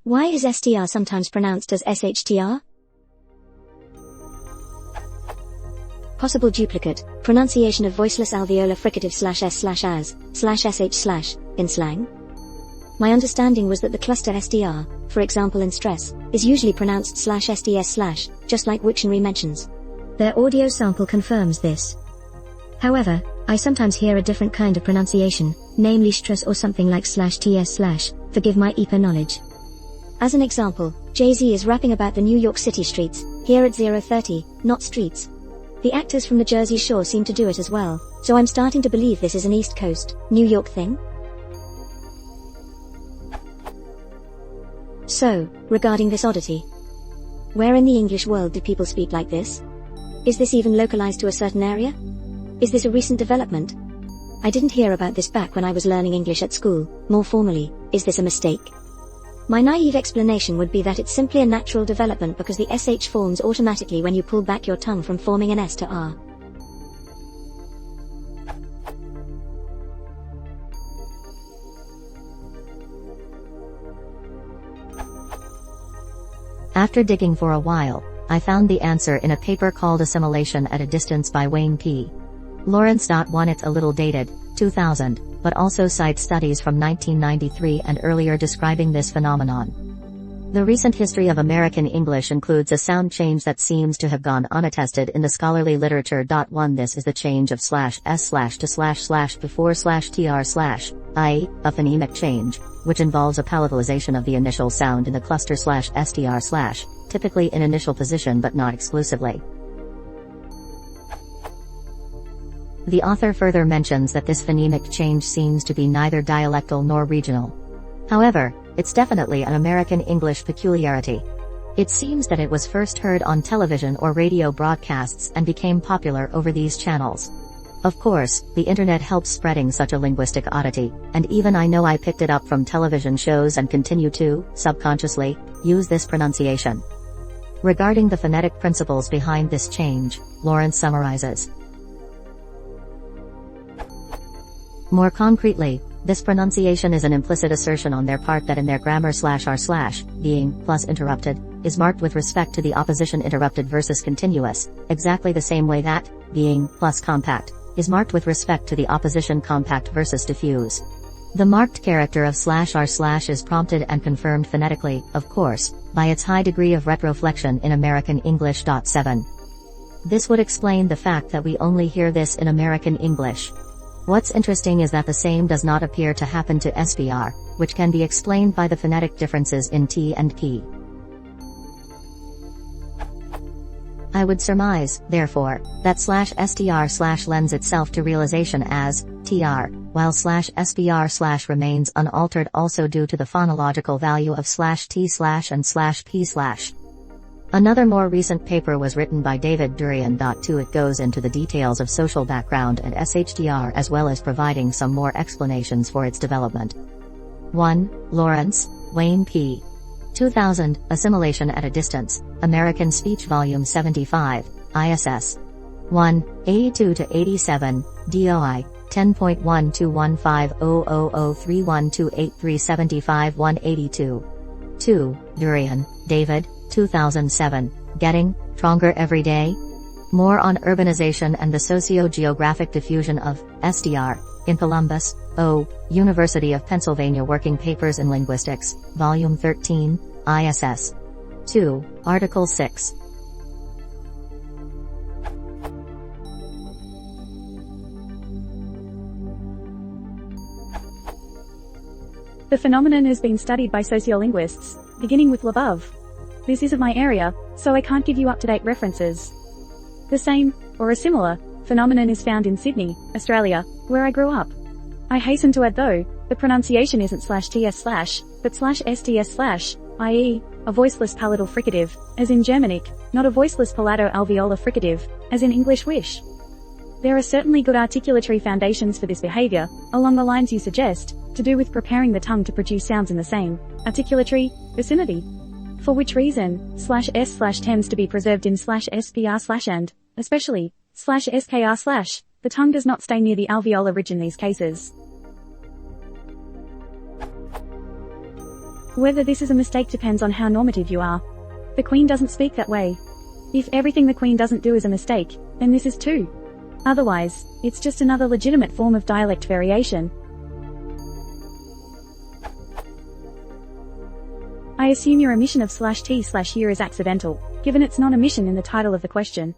Why is STR sometimes pronounced as SHTR? Possible duplicate, pronunciation of voiceless alveolar fricative /s/as/sh/ in slang. My understanding was that the cluster STR, for example in stress, is usually pronounced /sds/, just like Wiktionary mentions. Their audio sample confirms this. However, I sometimes hear a different kind of pronunciation, namely Shtr or something like /ts/, forgive my EPA knowledge. As an example, Jay-Z is rapping about the New York City streets, here at 030, not streets. The actors from the Jersey Shore seem to do it as well, so I'm starting to believe this is an East Coast, New York thing. So, regarding this oddity, where in the English world do people speak like this? Is this even localized to a certain area? Is this a recent development? I didn't hear about this back when I was learning English at school. More formally, is this a mistake? My naive explanation would be that it's simply a natural development because the SH forms automatically when you pull back your tongue from forming an S to R. After digging for a while, I found the answer in a paper called Assimilation at a Distance by Wayne P. Lawrence. One, it's a little dated, 2000, but also cites studies from 1993 and earlier describing this phenomenon. The recent history of American English includes a sound change that seems to have gone unattested in the scholarly literature. 1, this is the change of /s/ to / before /tr/, i.e., a phonemic change, which involves a palatalization of the initial sound in the cluster /str/, typically in initial position but not exclusively. The author further mentions that this phonemic change seems to be neither dialectal nor regional. However, it's definitely an American English peculiarity. It seems that it was first heard on television or radio broadcasts and became popular over these channels. Of course, the internet helps spreading such a linguistic oddity, and even I know I picked it up from television shows and continue to, subconsciously, use this pronunciation. Regarding the phonetic principles behind this change, Lawrence summarizes. More concretely, this pronunciation is an implicit assertion on their part that in their grammar /r/ being plus interrupted is marked with respect to the opposition interrupted versus continuous, exactly the same way that being plus compact is marked with respect to the opposition compact versus diffuse. The marked character of /r/ is prompted and confirmed phonetically, of course, by its high degree of retroflexion in American English. 7. This would explain the fact that we only hear this in American English. What's interesting is that the same does not appear to happen to SPR, which can be explained by the phonetic differences in T and P. I would surmise, therefore, that /str/ lends itself to realization as tr, while /spr/ remains unaltered also due to the phonological value of /t/ and /p/. Another more recent paper was written by David Durian. 2 It goes into the details of social background and SHTR as well as providing some more explanations for its development. 1. Lawrence, Wayne P. 2000, Assimilation at a Distance, American Speech Volume 75, ISS. 1, 82-87, DOI, 10.12150003128375-182. 2. Durian, David, 2007, Getting Stronger Every Day? More on urbanization and the socio-geographic diffusion of STR in Columbus, O. University of Pennsylvania Working Papers in Linguistics, Volume 13, ISS. 2. Article 6. The phenomenon has been studied by sociolinguists, beginning with Labov. This isn't my area, so I can't give you up-to-date references. The same, or a similar, phenomenon is found in Sydney, Australia, where I grew up. I hasten to add though, the pronunciation isn't /ts/, but /sts/, i.e., a voiceless palatal fricative, as in Germanic, not a voiceless palato-alveolar fricative, as in English wish. There are certainly good articulatory foundations for this behavior, along the lines you suggest, to do with preparing the tongue to produce sounds in the same articulatory vicinity. For which reason, /s/ tends to be preserved in /spr/ and, especially, /skr/, the tongue does not stay near the alveolar ridge in these cases. Whether this is a mistake depends on how normative you are. The Queen doesn't speak that way. If everything the Queen doesn't do is a mistake, then this is too. Otherwise, it's just another legitimate form of dialect variation. I assume your omission of /t/year is accidental, given it's non-omission in the title of the question.